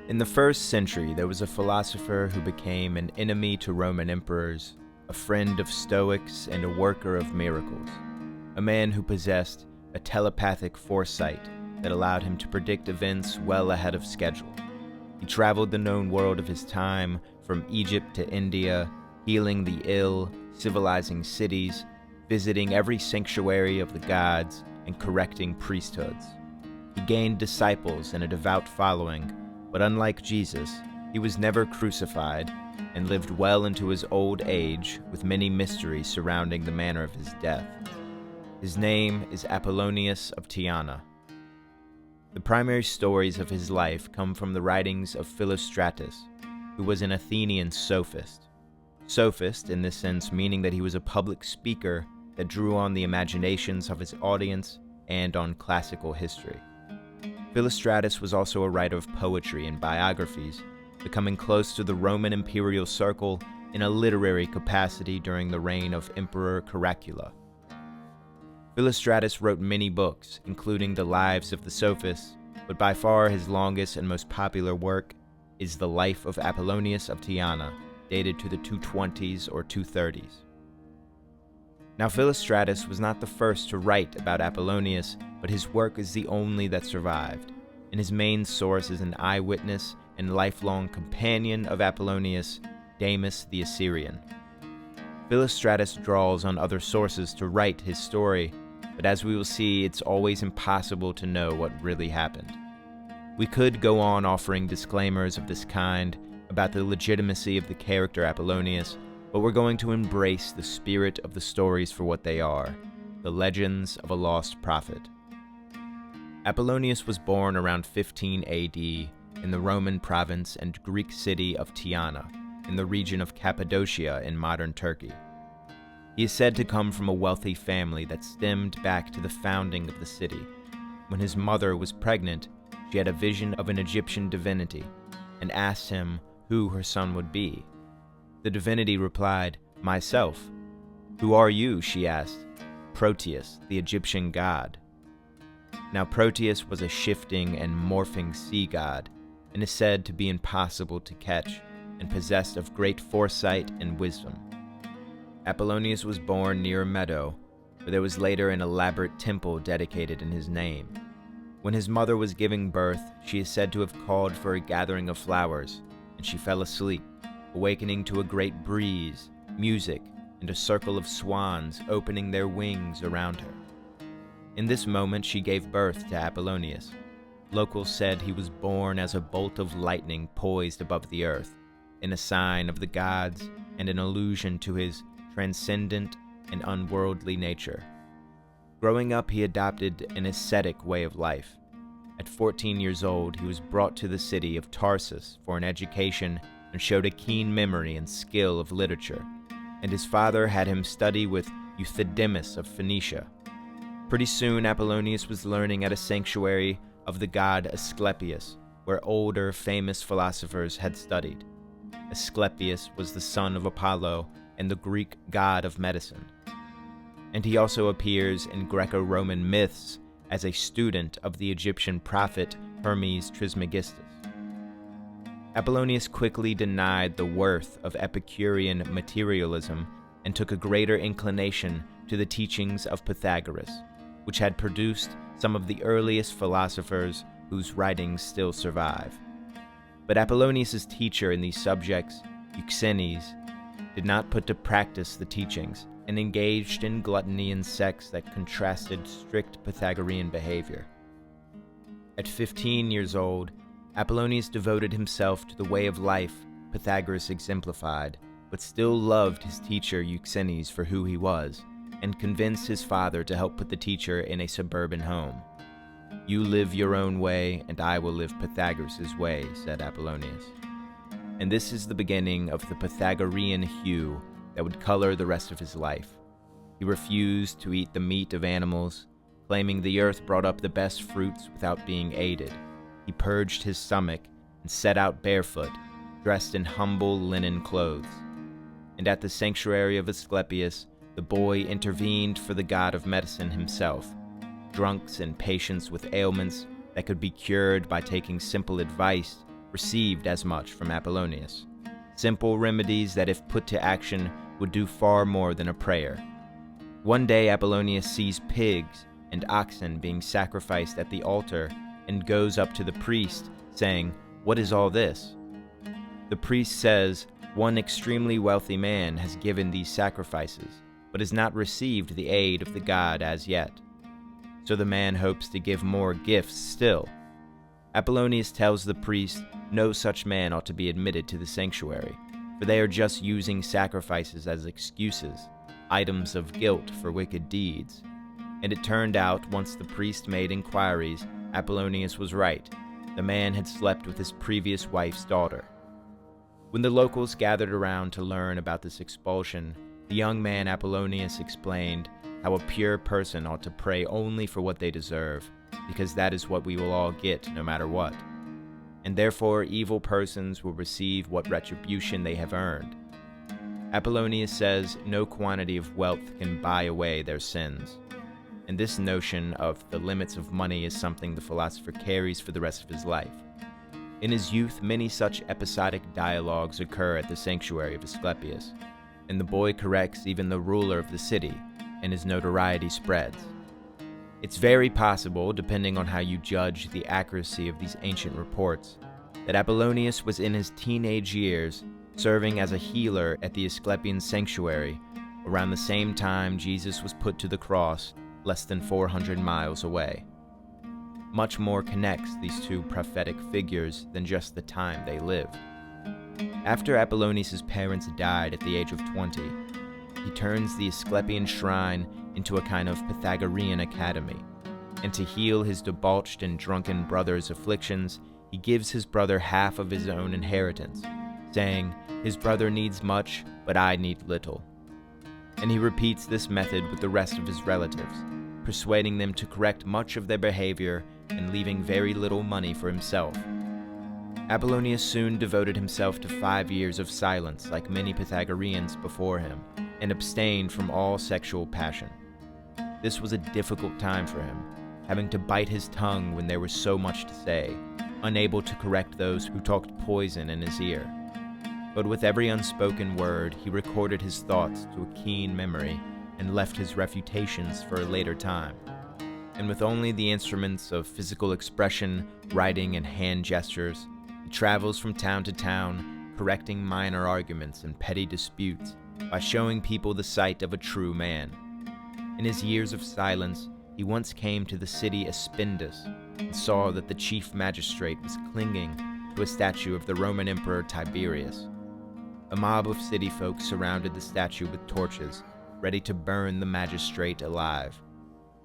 In the 1st century, there was a philosopher who became an enemy to Roman emperors, a friend of Stoics, and a worker of miracles. A man who possessed a telepathic foresight that allowed him to predict events well ahead of schedule. He traveled the known world of his time, from Egypt to India, healing the ill, civilizing cities, visiting every sanctuary of the gods, and correcting priesthoods. He gained disciples and a devout following, but unlike Jesus, he was never crucified and lived well into his old age with many mysteries surrounding the manner of his death. His name is Apollonius of Tyana. The primary stories of his life come from the writings of Philostratus, who was an Athenian sophist. Sophist, in this sense, meaning that he was a public speaker that drew on the imaginations of his audience and on classical history. Philostratus was also a writer of poetry and biographies, becoming close to the Roman imperial circle in a literary capacity during the reign of Emperor Caracalla. Philostratus wrote many books, including the Lives of the Sophists, but by far his longest and most popular work is the Life of Apollonius of Tyana, dated to the 220s or 230s. Now, Philostratus was not the first to write about Apollonius, but his work is the only that survived, and his main source is an eyewitness and lifelong companion of Apollonius, Damis the Assyrian. Philostratus draws on other sources to write his story, but as we will see, it's always impossible to know what really happened. We could go on offering disclaimers of this kind about the legitimacy of the character Apollonius, but we're going to embrace the spirit of the stories for what they are, the legends of a lost prophet. Apollonius was born around 15 AD in the Roman province and Greek city of Tyana, in the region of Cappadocia in modern Turkey. He is said to come from a wealthy family that stemmed back to the founding of the city. When his mother was pregnant, she had a vision of an Egyptian divinity and asked him who her son would be. The divinity replied, "Myself." "Who are you?" she asked. "Proteus, the Egyptian god." Now Proteus was a shifting and morphing sea god, and is said to be impossible to catch, and possessed of great foresight and wisdom. Apollonius was born near a meadow, where there was later an elaborate temple dedicated in his name. When his mother was giving birth, she is said to have called for a gathering of flowers, and she fell asleep, awakening to a great breeze, music, and a circle of swans opening their wings around her. In this moment she gave birth to Apollonius. Locals said he was born as a bolt of lightning poised above the earth, in a sign of the gods and an allusion to his transcendent and unworldly nature. Growing up, he adopted an ascetic way of life. At 14 years old, he was brought to the city of Tarsus for an education and showed a keen memory and skill of literature, and his father had him study with Euthydemus of Phoenicia. Pretty soon, Apollonius was learning at a sanctuary of the god Asclepius, where older, famous philosophers had studied. Asclepius was the son of Apollo and the Greek god of medicine. And he also appears in Greco-Roman myths as a student of the Egyptian prophet Hermes Trismegistus. Apollonius quickly denied the worth of Epicurean materialism and took a greater inclination to the teachings of Pythagoras, which had produced some of the earliest philosophers whose writings still survive. But Apollonius's teacher in these subjects, Euxenes, did not put to practice the teachings and engaged in gluttony and sex that contrasted strict Pythagorean behavior. At 15 years old, Apollonius devoted himself to the way of life Pythagoras exemplified, but still loved his teacher Euxenes for who he was, and convinced his father to help put the teacher in a suburban home. "You live your own way, and I will live Pythagoras' way," said Apollonius. And this is the beginning of the Pythagorean hue that would color the rest of his life. He refused to eat the meat of animals, claiming the earth brought up the best fruits without being aided. He purged his stomach and set out barefoot, dressed in humble linen clothes. And at the sanctuary of Asclepius, the boy intervened for the god of medicine himself, drunks and patients with ailments that could be cured by taking simple advice received as much from Apollonius. Simple remedies that, if put to action, would do far more than a prayer. One day Apollonius sees pigs and oxen being sacrificed at the altar and goes up to the priest, saying, "What is all this?" The priest says, "One extremely wealthy man has given these sacrifices, but has not received the aid of the god as yet." So the man hopes to give more gifts still. Apollonius tells the priest no such man ought to be admitted to the sanctuary, for they are just using sacrifices as excuses, items of guilt for wicked deeds. And it turned out, once the priest made inquiries, Apollonius was right. The man had slept with his previous wife's daughter. When the locals gathered around to learn about this expulsion, the young man Apollonius explained how a pure person ought to pray only for what they deserve, because that is what we will all get no matter what. And therefore evil persons will receive what retribution they have earned. Apollonius says no quantity of wealth can buy away their sins. And this notion of the limits of money is something the philosopher carries for the rest of his life. In his youth, many such episodic dialogues occur at the sanctuary of Asclepius, and the boy corrects even the ruler of the city, and his notoriety spreads. It's very possible, depending on how you judge the accuracy of these ancient reports, that Apollonius was in his teenage years serving as a healer at the Asclepian sanctuary around the same time Jesus was put to the cross less than 400 miles away. Much more connects these two prophetic figures than just the time they lived. After Apollonius' parents died at the age of 20, he turns the Asclepian shrine into a kind of Pythagorean academy, and to heal his debauched and drunken brother's afflictions, he gives his brother half of his own inheritance, saying, "His brother needs much, but I need little." And he repeats this method with the rest of his relatives, persuading them to correct much of their behavior and leaving very little money for himself. Apollonius soon devoted himself to 5 years of silence like many Pythagoreans before him, and abstained from all sexual passion. This was a difficult time for him, having to bite his tongue when there was so much to say, unable to correct those who talked poison in his ear. But with every unspoken word, he recorded his thoughts to a keen memory and left his refutations for a later time. And with only the instruments of physical expression, writing, and hand gestures, he travels from town to town, correcting minor arguments and petty disputes by showing people the sight of a true man. In his years of silence, he once came to the city Aspindus and saw that the chief magistrate was clinging to a statue of the Roman Emperor Tiberius. A mob of city folk surrounded the statue with torches, ready to burn the magistrate alive.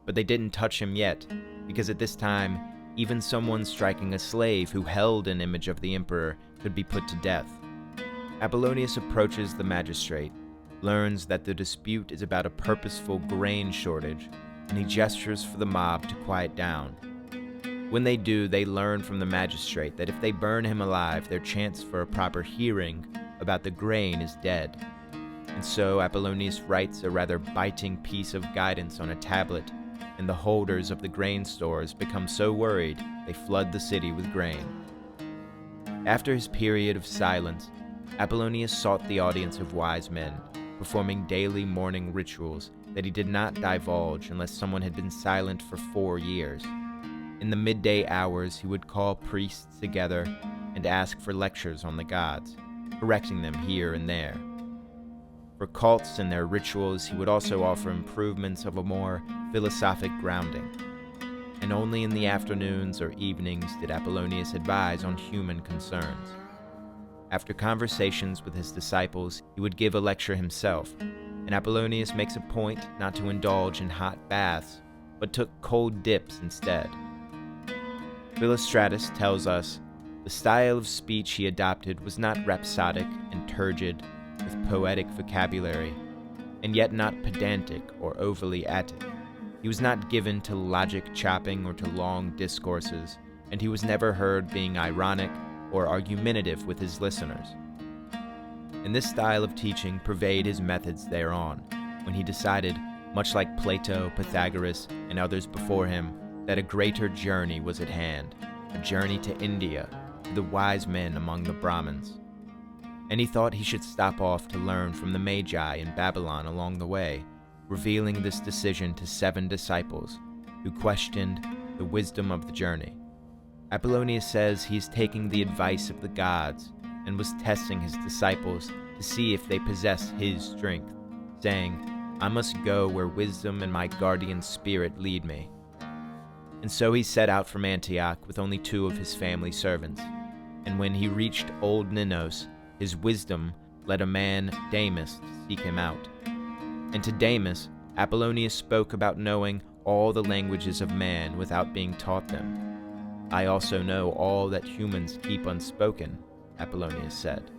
But they didn't touch him yet, because at this time, even someone striking a slave who held an image of the emperor could be put to death. Apollonius approaches the magistrate, learns that the dispute is about a purposeful grain shortage, and he gestures for the mob to quiet down. When they do, they learn from the magistrate that if they burn him alive, their chance for a proper hearing about the grain is dead. And so Apollonius writes a rather biting piece of guidance on a tablet, and the holders of the grain stores become so worried they flood the city with grain. After his period of silence, Apollonius sought the audience of wise men, performing daily morning rituals that he did not divulge unless someone had been silent for 4 years. In the midday hours, he would call priests together and ask for lectures on the gods, correcting them here and there. For cults and their rituals, he would also offer improvements of a more philosophic grounding. And only in the afternoons or evenings did Apollonius advise on human concerns. After conversations with his disciples, he would give a lecture himself, and Apollonius makes a point not to indulge in hot baths, but took cold dips instead. Philostratus tells us, the style of speech he adopted was not rhapsodic and turgid, with poetic vocabulary, and yet not pedantic or overly Attic. He was not given to logic chopping or to long discourses, and he was never heard being ironic or argumentative with his listeners. And this style of teaching pervaded his methods thereon, when he decided, much like Plato, Pythagoras, and others before him, that a greater journey was at hand, a journey to India, to the wise men among the Brahmins. And he thought he should stop off to learn from the Magi in Babylon along the way, revealing this decision to 7 disciples who questioned the wisdom of the journey. Apollonius says he's taking the advice of the gods and was testing his disciples to see if they possessed his strength, saying, "I must go where wisdom and my guardian spirit lead me." And so he set out from Antioch with only 2 of his family servants. And when he reached Old Ninos, his wisdom led a man, Damis, to seek him out. And to Damis, Apollonius spoke about knowing all the languages of man without being taught them. "I also know all that humans keep unspoken," Apollonius said.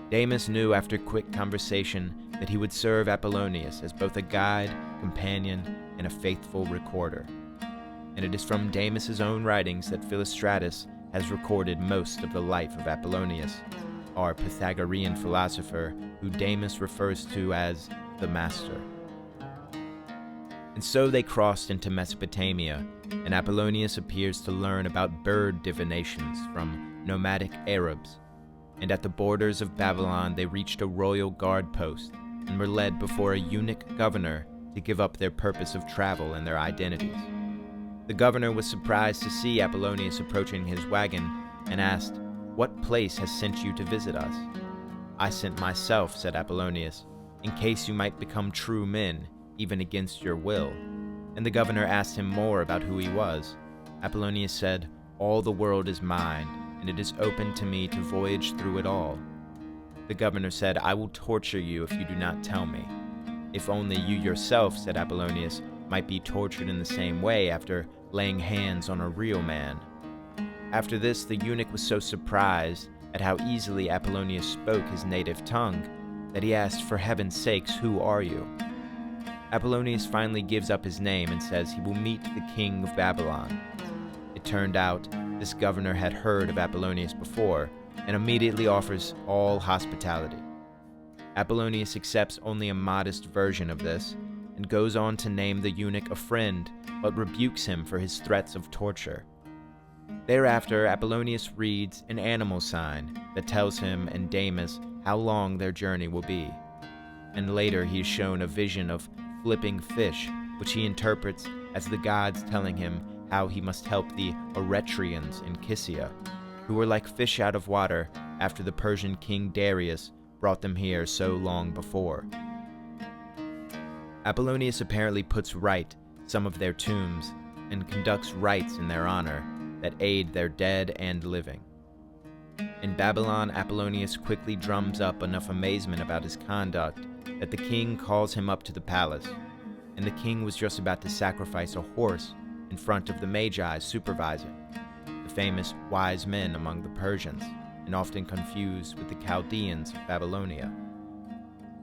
Damis knew after quick conversation that he would serve Apollonius as both a guide, companion, and a faithful recorder. And it is from Damis' own writings that Philostratus has recorded most of the life of Apollonius, our Pythagorean philosopher who Damis refers to as the Master. And so they crossed into Mesopotamia, and Apollonius appears to learn about bird divinations from nomadic Arabs. And at the borders of Babylon they reached a royal guard post, and were led before a eunuch governor to give up their purpose of travel and their identities. The governor was surprised to see Apollonius approaching his wagon, and asked, "What place has sent you to visit us?" "I sent myself," said Apollonius, "in case you might become true men, even against your will." And the governor asked him more about who he was. Apollonius said, "All the world is mine, and it is open to me to voyage through it all." The governor said, "I will torture you if you do not tell me." "If only you yourself," said Apollonius, "might be tortured in the same way after laying hands on a real man." After this, the eunuch was so surprised at how easily Apollonius spoke his native tongue that he asked, "For heaven's sakes, who are you?" Apollonius finally gives up his name and says he will meet the king of Babylon. It turned out this governor had heard of Apollonius before and immediately offers all hospitality. Apollonius accepts only a modest version of this and goes on to name the eunuch a friend, but rebukes him for his threats of torture. Thereafter, Apollonius reads an animal sign that tells him and Damis how long their journey will be. And later he is shown a vision of flipping fish, which he interprets as the gods telling him how he must help the Eretrians in Kycia, who were like fish out of water after the Persian king Darius brought them here so long before. Apollonius apparently puts right some of their tombs and conducts rites in their honor that aid their dead and living. In Babylon, Apollonius quickly drums up enough amazement about his conduct that the king calls him up to the palace, and the king was just about to sacrifice a horse in front of the Magi supervising, the famous wise men among the Persians, and often confused with the Chaldeans of Babylonia.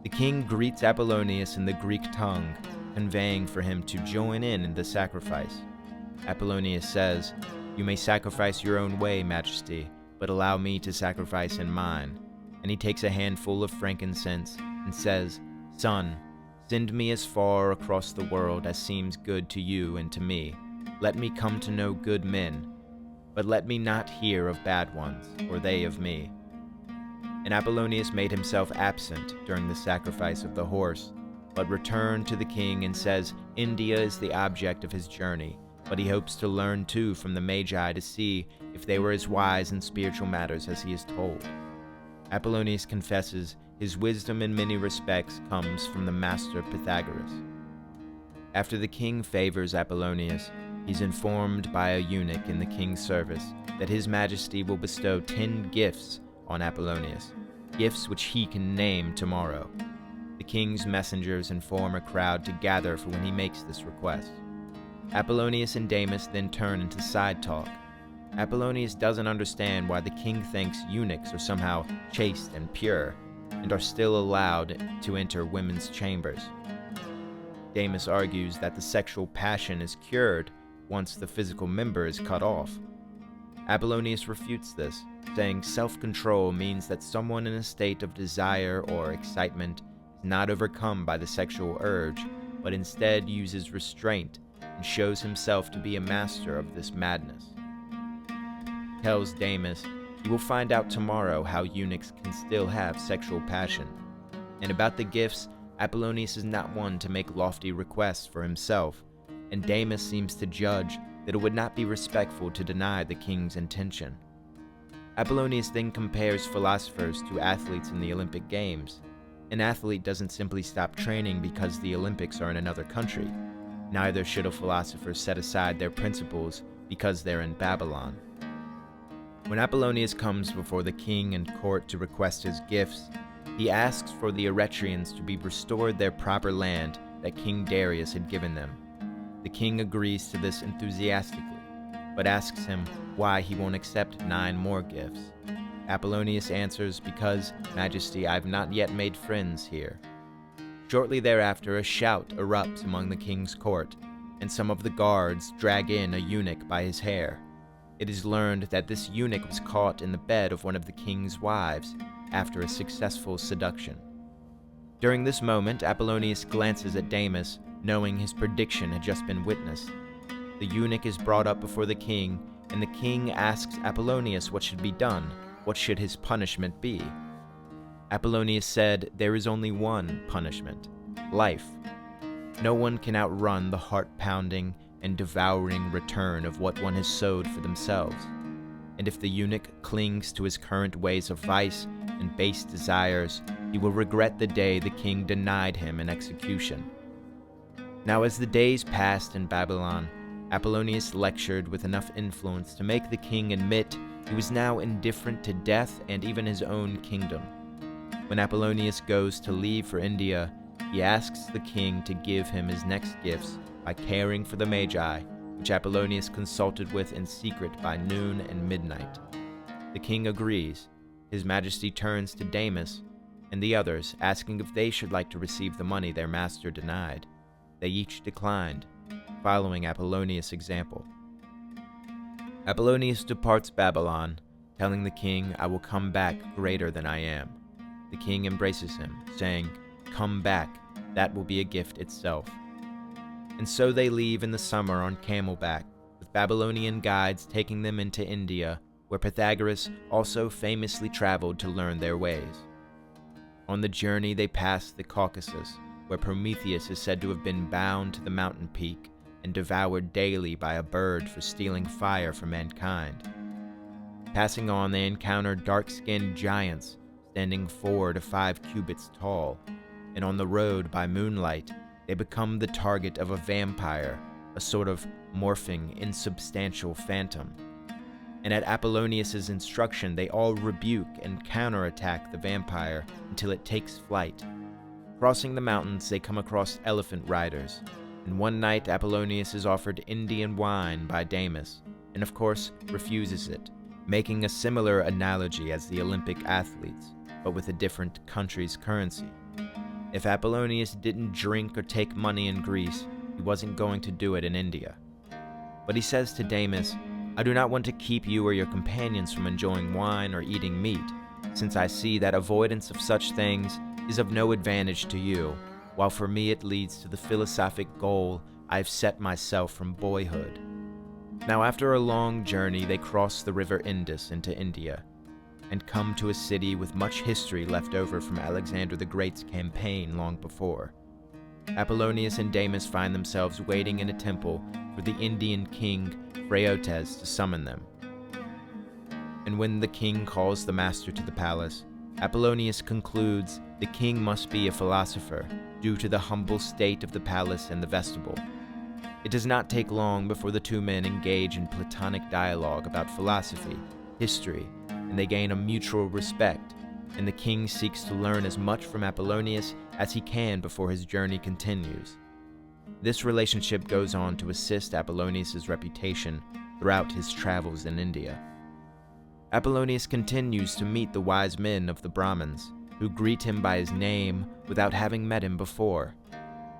The king greets Apollonius in the Greek tongue, conveying for him to join in the sacrifice. Apollonius says, "You may sacrifice your own way, Majesty, but allow me to sacrifice in mine." And he takes a handful of frankincense and says, "Son, send me as far across the world as seems good to you and to me. Let me come to know good men, but let me not hear of bad ones, or they of me." And Apollonius made himself absent during the sacrifice of the horse, but returned to the king and says India is the object of his journey, but he hopes to learn too from the Magi to see if they were as wise in spiritual matters as he is told. Apollonius confesses his wisdom in many respects comes from the master Pythagoras. After the king favors Apollonius, he's informed by a eunuch in the king's service that his majesty will bestow 10 gifts on Apollonius, gifts which he can name tomorrow. The king's messengers inform a crowd to gather for when he makes this request. Apollonius and Damis then turn into side talk. Apollonius doesn't understand why the king thinks eunuchs are somehow chaste and pure, and are still allowed to enter women's chambers. Damis argues that the sexual passion is cured once the physical member is cut off. Apollonius refutes this, saying self-control means that someone in a state of desire or excitement is not overcome by the sexual urge, but instead uses restraint and shows himself to be a master of this madness. He tells Damis You will find out tomorrow how eunuchs can still have sexual passion. And about the gifts, Apollonius is not one to make lofty requests for himself, and Damis seems to judge that it would not be respectful to deny the king's intention. Apollonius then compares philosophers to athletes in the Olympic Games. An athlete doesn't simply stop training because the Olympics are in another country. Neither should a philosopher set aside their principles because they're in Babylon. When Apollonius comes before the king and court to request his gifts, he asks for the Eretrians to be restored their proper land that King Darius had given them. The king agrees to this enthusiastically, but asks him why he won't accept 9 more gifts. Apollonius answers, "Because, Majesty, I've not yet made friends here." Shortly thereafter, a shout erupts among the king's court, and some of the guards drag in a eunuch by his hair. It is learned that this eunuch was caught in the bed of one of the king's wives after a successful seduction. During this moment, Apollonius glances at Damis, knowing his prediction had just been witnessed. The eunuch is brought up before the king, and the king asks Apollonius what should be done. What should his punishment be? Apollonius said, "There is only one punishment: life. No one can outrun the heart-pounding and devouring return of what one has sowed for themselves. And if the eunuch clings to his current ways of vice and base desires, he will regret the day the king denied him an execution." Now as the days passed in Babylon, Apollonius lectured with enough influence to make the king admit he was now indifferent to death and even his own kingdom. When Apollonius goes to leave for India, he asks the king to give him his next gifts by caring for the Magi, which Apollonius consulted with in secret by noon and midnight. The king agrees. His Majesty turns to Damis and the others, asking if they should like to receive the money their master denied. They each declined, following Apollonius' example. Apollonius departs Babylon, telling the king, "I will come back greater than I am." The king embraces him, saying, "Come back, that will be a gift itself." And so they leave in the summer on camelback, with Babylonian guides taking them into India, where Pythagoras also famously traveled to learn their ways. On the journey they pass the Caucasus, where Prometheus is said to have been bound to the mountain peak and devoured daily by a bird for stealing fire for mankind. Passing on, they encounter dark-skinned giants standing 4 to 5 cubits tall, and on the road by moonlight, they become the target of a vampire, a sort of morphing, insubstantial phantom. And at Apollonius' instruction, they all rebuke and counterattack the vampire until it takes flight. Crossing the mountains, they come across elephant riders, and one night Apollonius is offered Indian wine by Damis, and of course refuses it, making a similar analogy as the Olympic athletes, but with a different country's currency. If Apollonius didn't drink or take money in Greece, he wasn't going to do it in India. But he says to Damis, "I do not want to keep you or your companions from enjoying wine or eating meat, since I see that avoidance of such things is of no advantage to you, while for me it leads to the philosophic goal I have set myself from boyhood." Now after a long journey, they cross the river Indus into India, and come to a city with much history left over from Alexander the Great's campaign long before. Apollonius and Damis find themselves waiting in a temple for the Indian king Philostratus to summon them. And when the king calls the master to the palace, Apollonius concludes the king must be a philosopher, due to the humble state of the palace and the vestibule. It does not take long before the two men engage in platonic dialogue about philosophy, history, and they gain a mutual respect, and the king seeks to learn as much from Apollonius as he can before his journey continues. This relationship goes on to assist Apollonius' reputation throughout his travels in India. Apollonius continues to meet the wise men of the Brahmins, who greet him by his name without having met him before.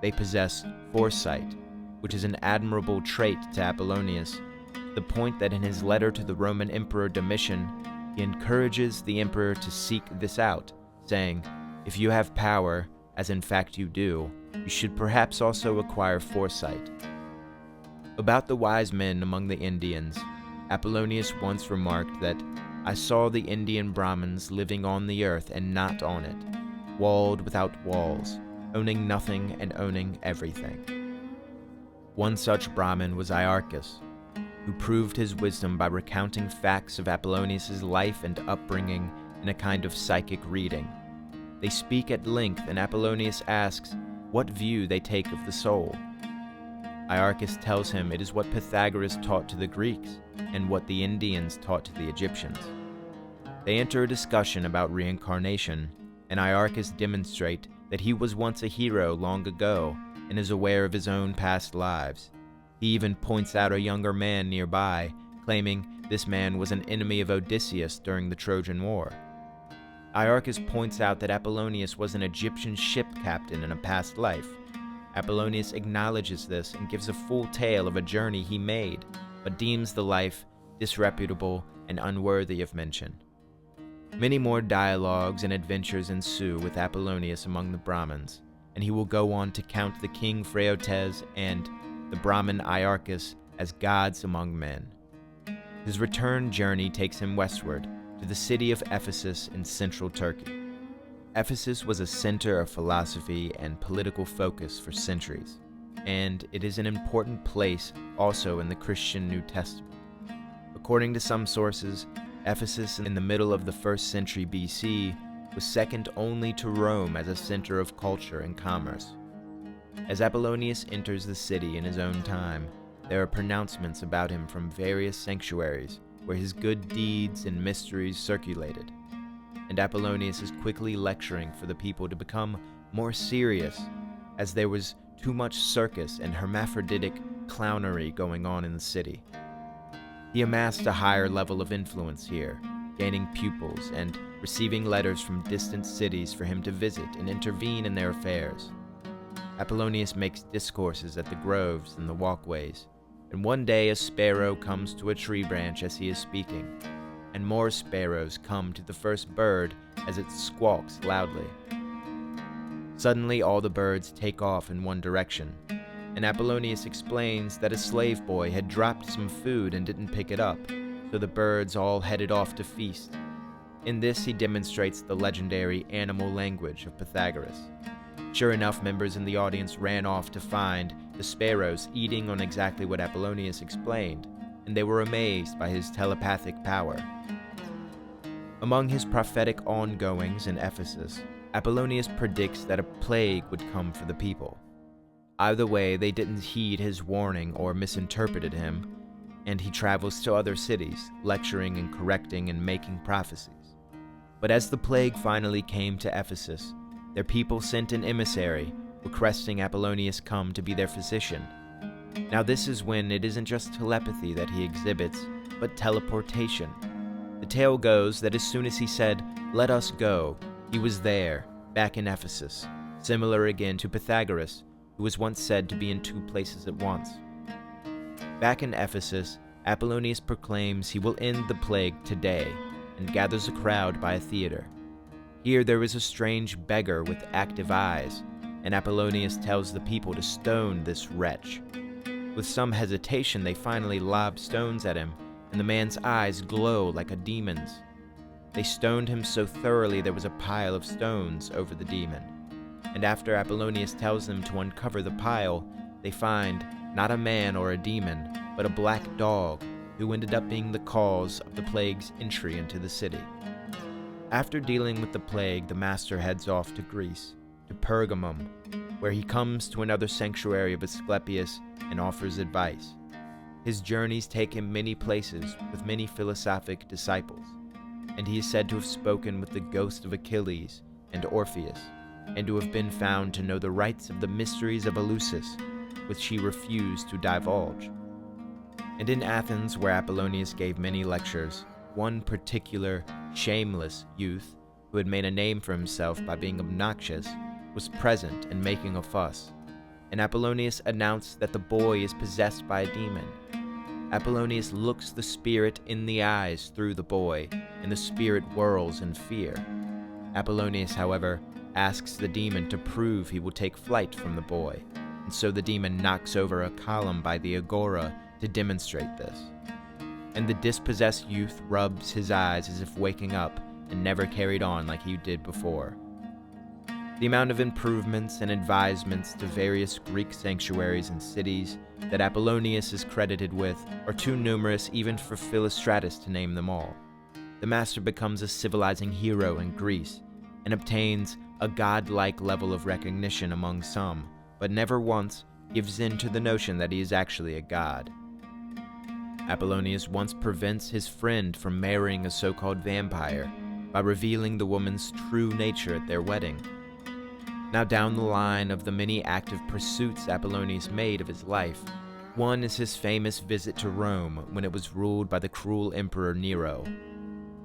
They possess foresight, which is an admirable trait to Apollonius, to the point that in his letter to the Roman Emperor Domitian, he encourages the emperor to seek this out, saying, "If you have power, as in fact you do, you should perhaps also acquire foresight." About the wise men among the Indians, Apollonius once remarked that, I saw the Indian Brahmins living on the earth and not on it, walled without walls, owning nothing and owning everything. One such Brahmin was Iarchus, who proved his wisdom by recounting facts of Apollonius's life and upbringing in a kind of psychic reading. They speak at length, and Apollonius asks what view they take of the soul. Iarchus tells him it is what Pythagoras taught to the Greeks, and what the Indians taught to the Egyptians. They enter a discussion about reincarnation, and Iarchus demonstrates that he was once a hero long ago and is aware of his own past lives. He even points out a younger man nearby, claiming this man was an enemy of Odysseus during the Trojan War. Iarchus points out that Apollonius was an Egyptian ship captain in a past life. Apollonius acknowledges this and gives a full tale of a journey he made, but deems the life disreputable and unworthy of mention. Many more dialogues and adventures ensue with Apollonius among the Brahmins, and he will go on to count the king Phraotes and the Brahmin Iarchus as gods among men. His return journey takes him westward to the city of Ephesus in central Turkey. Ephesus was a center of philosophy and political focus for centuries, and it is an important place also in the Christian New Testament. According to some sources, Ephesus in the middle of the 1st century BC was second only to Rome as a center of culture and commerce. As Apollonius enters the city in his own time, there are pronouncements about him from various sanctuaries where his good deeds and mysteries circulated, and Apollonius is quickly lecturing for the people to become more serious, as there was too much circus and hermaphroditic clownery going on in the city. He amassed a higher level of influence here, gaining pupils and receiving letters from distant cities for him to visit and intervene in their affairs. Apollonius makes discourses at the groves and the walkways, and one day a sparrow comes to a tree branch as he is speaking, and more sparrows come to the first bird as it squawks loudly. Suddenly all the birds take off in one direction, and Apollonius explains that a slave boy had dropped some food and didn't pick it up, so the birds all headed off to feast. In this he demonstrates the legendary animal language of Pythagoras. Sure enough, members in the audience ran off to find the sparrows eating on exactly what Apollonius explained, and they were amazed by his telepathic power. Among his prophetic ongoings in Ephesus, Apollonius predicts that a plague would come for the people. Either way, they didn't heed his warning or misinterpreted him, and he travels to other cities, lecturing and correcting and making prophecies. But as the plague finally came to Ephesus, their people sent an emissary, requesting Apollonius come to be their physician. Now this is when it isn't just telepathy that he exhibits, but teleportation. The tale goes that as soon as he said, "Let us go," he was there, back in Ephesus, similar again to Pythagoras, who was once said to be in two places at once. Back in Ephesus, Apollonius proclaims he will end the plague today, and gathers a crowd by a theater. Here there is a strange beggar with active eyes, and Apollonius tells the people to stone this wretch. With some hesitation, they finally lob stones at him, and the man's eyes glow like a demon's. They stoned him so thoroughly there was a pile of stones over the demon, and after Apollonius tells them to uncover the pile, they find not a man or a demon, but a black dog, who ended up being the cause of the plague's entry into the city. After dealing with the plague, the master heads off to Greece, to Pergamum, where he comes to another sanctuary of Asclepius and offers advice. His journeys take him many places with many philosophic disciples, and he is said to have spoken with the ghost of Achilles and Orpheus, and to have been found to know the rights of the mysteries of Eleusis, which he refused to divulge. And in Athens, where Apollonius gave many lectures, one particular, shameless youth, who had made a name for himself by being obnoxious, was present and making a fuss, and Apollonius announced that the boy is possessed by a demon. Apollonius looks the spirit in the eyes through the boy, and the spirit whirls in fear. Apollonius, however, asks the demon to prove he will take flight from the boy, and so the demon knocks over a column by the agora to demonstrate this. and the dispossessed youth rubs his eyes as if waking up and never carried on like he did before. The amount of improvements and advisements to various Greek sanctuaries and cities that Apollonius is credited with are too numerous even for Philostratus to name them all. The master becomes a civilizing hero in Greece and obtains a godlike level of recognition among some, but never once gives in to the notion that he is actually a god. Apollonius once prevents his friend from marrying a so-called vampire by revealing the woman's true nature at their wedding. Now, down the line of the many active pursuits Apollonius made of his life, one is his famous visit to Rome when it was ruled by the cruel emperor Nero,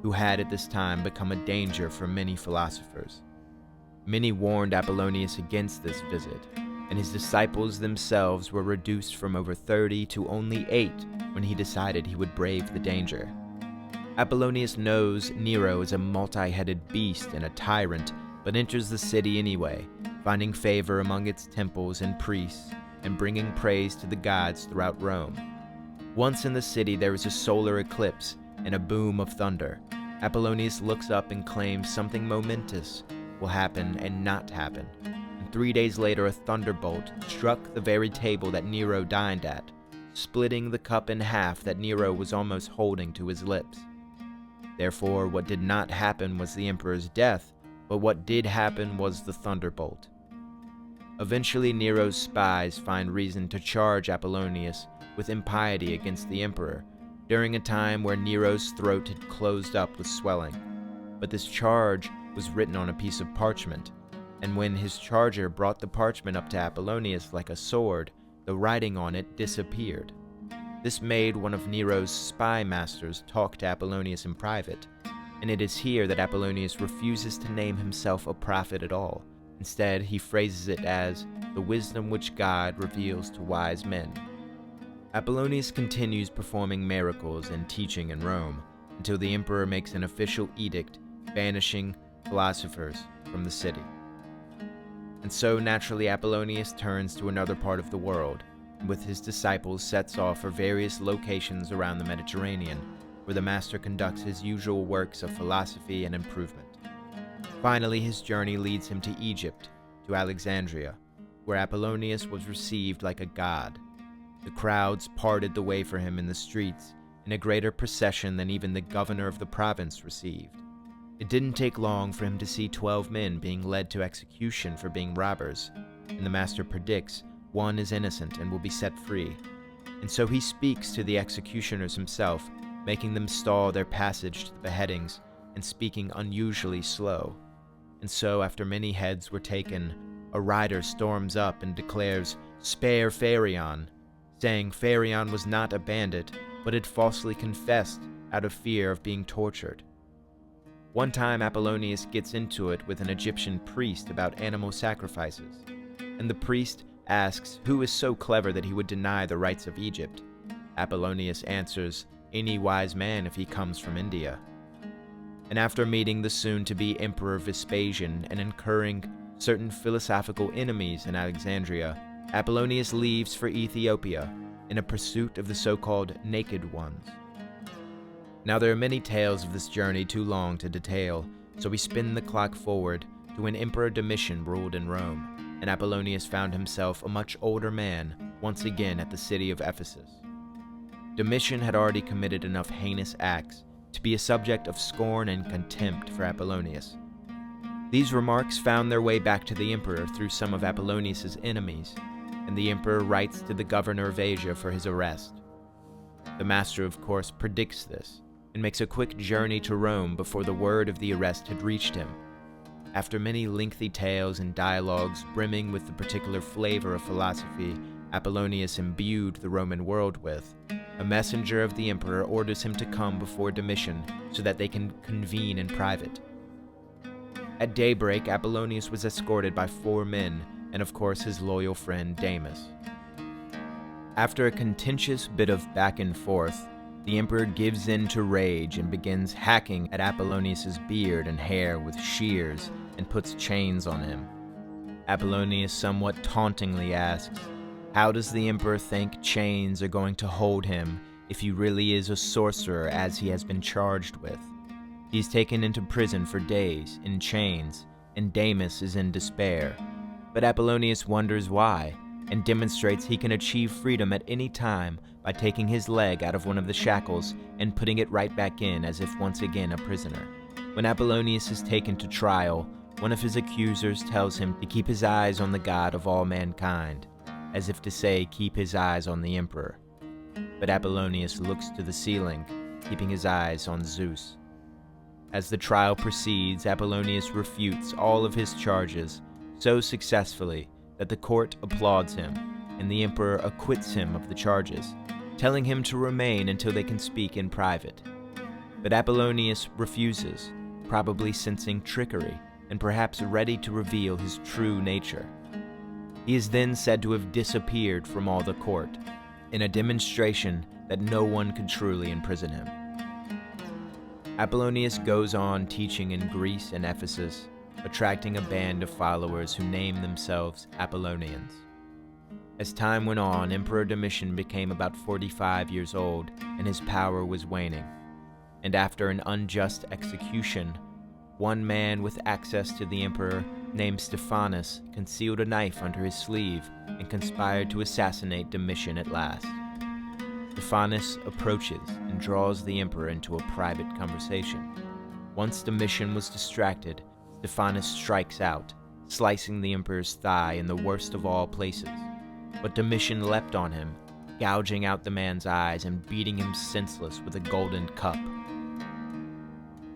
who had at this time become a danger for many philosophers. Many warned Apollonius against this visit, and his disciples themselves were reduced from over 30 to only 8 when he decided he would brave the danger. Apollonius knows Nero is a multi-headed beast and a tyrant, but enters the city anyway, finding favor among its temples and priests, and bringing praise to the gods throughout Rome. Once in the city, there is a solar eclipse and a boom of thunder. Apollonius looks up and claims something momentous will happen and not happen. And 3 days later, a thunderbolt struck the very table that Nero dined at, splitting the cup in half that Nero was almost holding to his lips. Therefore, what did not happen was the emperor's death, but what did happen was the thunderbolt. Eventually, Nero's spies find reason to charge Apollonius with impiety against the emperor, during a time where Nero's throat had closed up with swelling. But this charge was written on a piece of parchment, and when his charger brought the parchment up to Apollonius like a sword, the writing on it disappeared. This made one of Nero's spy masters talk to Apollonius in private, and it is here that Apollonius refuses to name himself a prophet at all. Instead, he phrases it as the wisdom which God reveals to wise men. Apollonius continues performing miracles and teaching in Rome until the emperor makes an official edict banishing philosophers from the city. And so naturally Apollonius turns to another part of the world, and with his disciples sets off for various locations around the Mediterranean, where the master conducts his usual works of philosophy and improvement. Finally, his journey leads him to Egypt, to Alexandria, where Apollonius was received like a god. The crowds parted the way for him in the streets, in a greater procession than even the governor of the province received. It didn't take long for him to see 12 men being led to execution for being robbers, and the master predicts one is innocent and will be set free. And so he speaks to the executioners himself, making them stall their passage to the beheadings and speaking unusually slow. And so, after many heads were taken, a rider storms up and declares, "Spare Pharion," saying Pharion was not a bandit, but had falsely confessed out of fear of being tortured. One time Apollonius gets into it with an Egyptian priest about animal sacrifices, and the priest asks who is so clever that he would deny the rights of Egypt. Apollonius answers, any wise man if he comes from India. And after meeting the soon-to-be Emperor Vespasian and incurring certain philosophical enemies in Alexandria, Apollonius leaves for Ethiopia in a pursuit of the so-called Naked Ones. Now there are many tales of this journey too long to detail, so we spin the clock forward to when Emperor Domitian ruled in Rome, and Apollonius found himself a much older man once again at the city of Ephesus. Domitian had already committed enough heinous acts to be a subject of scorn and contempt for Apollonius. These remarks found their way back to the emperor through some of Apollonius's enemies, and the emperor writes to the governor of Asia for his arrest. The master, of course, predicts this, and makes a quick journey to Rome before the word of the arrest had reached him. After many lengthy tales and dialogues brimming with the particular flavor of philosophy Apollonius imbued the Roman world with, a messenger of the emperor orders him to come before Domitian so that they can convene in private. At daybreak, Apollonius was escorted by 4 men, and of course his loyal friend Damis. After a contentious bit of back and forth, the emperor gives in to rage and begins hacking at Apollonius's beard and hair with shears and puts chains on him. Apollonius somewhat tauntingly asks, how does the emperor think chains are going to hold him if he really is a sorcerer as he has been charged with. He is taken into prison for days, in chains, and Damis is in despair. But Apollonius wonders why, and demonstrates he can achieve freedom at any time by taking his leg out of one of the shackles and putting it right back in as if once again a prisoner. When Apollonius is taken to trial, one of his accusers tells him to keep his eyes on the God of all mankind, as if to say keep his eyes on the emperor. But Apollonius looks to the ceiling, keeping his eyes on Zeus. As the trial proceeds, Apollonius refutes all of his charges so successfully that the court applauds him, and the emperor acquits him of the charges, telling him to remain until they can speak in private. But Apollonius refuses, probably sensing trickery, and perhaps ready to reveal his true nature. He is then said to have disappeared from all the court, in a demonstration that no one could truly imprison him. Apollonius goes on teaching in Greece and Ephesus, attracting a band of followers who name themselves Apollonians. As time went on, Emperor Domitian became about 45 years old, and his power was waning. And after an unjust execution, one man with access to the emperor, named Stephanus, concealed a knife under his sleeve and conspired to assassinate Domitian at last. Stephanus approaches and draws the emperor into a private conversation. Once Domitian was distracted, Stephanus strikes out, slicing the emperor's thigh in the worst of all places. But Domitian leapt on him, gouging out the man's eyes and beating him senseless with a golden cup.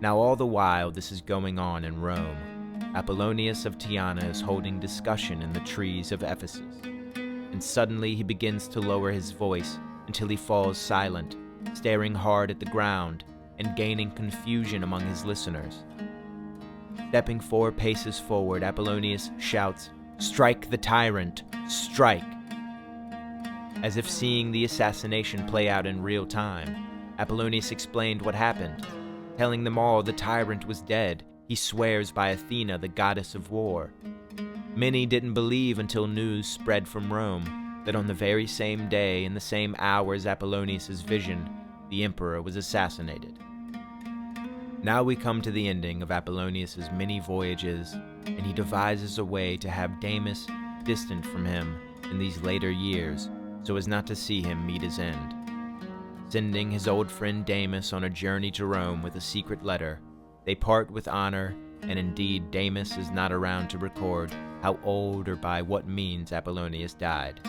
Now all the while this is going on in Rome, Apollonius of Tyana is holding discussion in the trees of Ephesus, and suddenly he begins to lower his voice until he falls silent, staring hard at the ground and gaining confusion among his listeners. Stepping 4 paces forward, Apollonius shouts, "Strike the tyrant! Strike!" As if seeing the assassination play out in real time, Apollonius explained what happened, telling them all the tyrant was dead. He swears by Athena, the goddess of war. Many didn't believe until news spread from Rome that on the very same day, in the same hour as Apollonius's vision, the emperor was assassinated. Now we come to the ending of Apollonius's many voyages, and he devises a way to have Damis distant from him in these later years so as not to see him meet his end. Sending his old friend Damis on a journey to Rome with a secret letter, they part with honor, and indeed Damis is not around to record how old or by what means Apollonius died.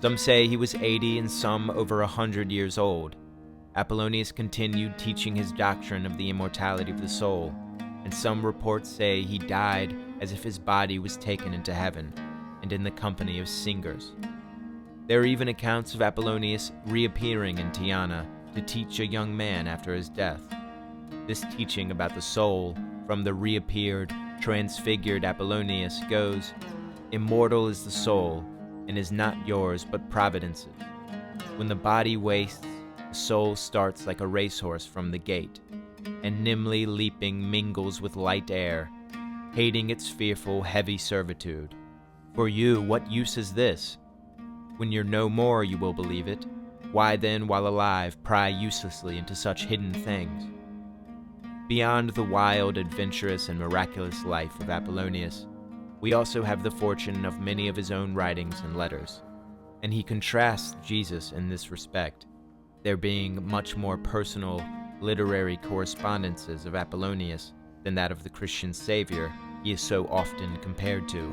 Some say he was 80 and some over 100 years old. Apollonius continued teaching his doctrine of the immortality of the soul, and some reports say he died as if his body was taken into heaven, and in the company of singers. There are even accounts of Apollonius reappearing in Tyana to teach a young man after his death. This teaching about the soul from the reappeared, transfigured Apollonius goes, "Immortal is the soul, and is not yours but Providence's. When the body wastes, the soul starts like a racehorse from the gate, and nimbly leaping mingles with light air, hating its fearful, heavy servitude. For you, what use is this? When you're no more, you will believe it. Why then, while alive, pry uselessly into such hidden things?" Beyond the wild, adventurous, and miraculous life of Apollonius, we also have the fortune of many of his own writings and letters, and he contrasts Jesus in this respect, there being much more personal, literary correspondences of Apollonius than that of the Christian Savior he is so often compared to.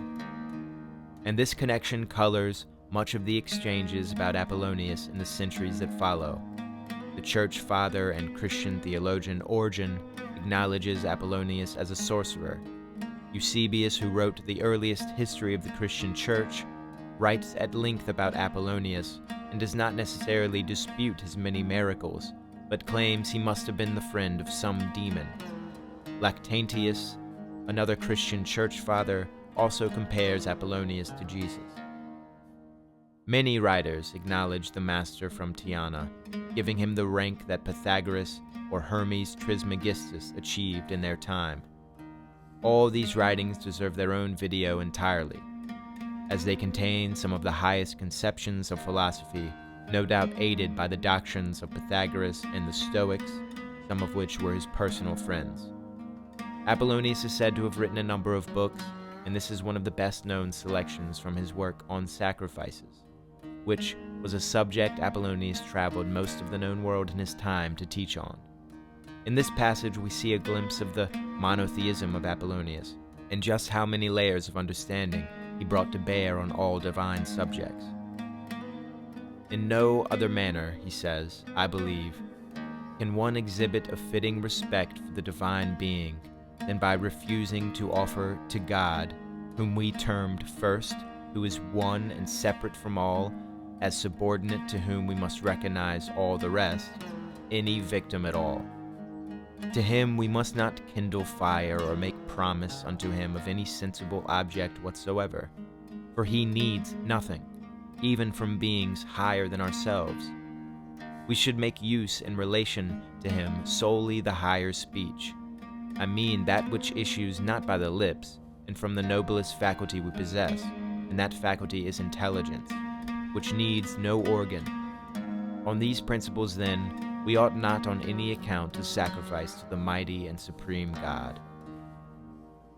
And this connection colors much of the exchanges about Apollonius in the centuries that follow. The church father and Christian theologian Origen acknowledges Apollonius as a sorcerer. Eusebius, who wrote the earliest history of the Christian church, writes at length about Apollonius and does not necessarily dispute his many miracles, but claims he must have been the friend of some demon. Lactantius, another Christian church father, also compares Apollonius to Jesus. Many writers acknowledge the master from Tyana, giving him the rank that Pythagoras or Hermes Trismegistus achieved in their time. All these writings deserve their own video entirely, as they contain some of the highest conceptions of philosophy no doubt aided by the doctrines of Pythagoras and the Stoics, some of which were his personal friends. Apollonius is said to have written a number of books, and this is one of the best-known selections from his work on sacrifices, which was a subject Apollonius traveled most of the known world in his time to teach on. In this passage, we see a glimpse of the monotheism of Apollonius, and just how many layers of understanding he brought to bear on all divine subjects. In no other manner, he says, I believe, can one exhibit a fitting respect for the divine being than by refusing to offer to God, whom we termed first, who is one and separate from all, as subordinate to whom we must recognize all the rest, any victim at all. To him we must not kindle fire or make promise unto him of any sensible object whatsoever, for he needs nothing, even from beings higher than ourselves. We should make use in relation to him solely the higher speech. I mean that which issues not by the lips, and from the noblest faculty we possess, and that faculty is intelligence, which needs no organ. On these principles, then, we ought not on any account to sacrifice to the mighty and supreme God.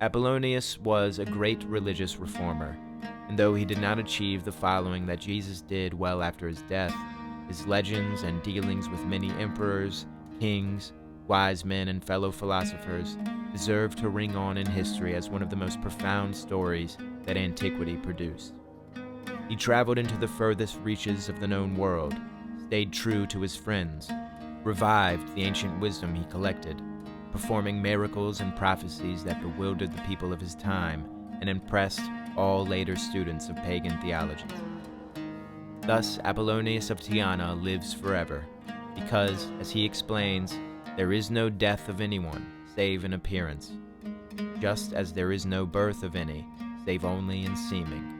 Apollonius was a great religious reformer, and though he did not achieve the following that Jesus did well after his death, his legends and dealings with many emperors, kings, wise men, and fellow philosophers deserve to ring on in history as one of the most profound stories that antiquity produced. He traveled into the furthest reaches of the known world, stayed true to his friends, revived the ancient wisdom he collected, performing miracles and prophecies that bewildered the people of his time and impressed all later students of pagan theology. Thus, Apollonius of Tyana lives forever, because, as he explains, there is no death of anyone save in appearance, just as there is no birth of any save only in seeming.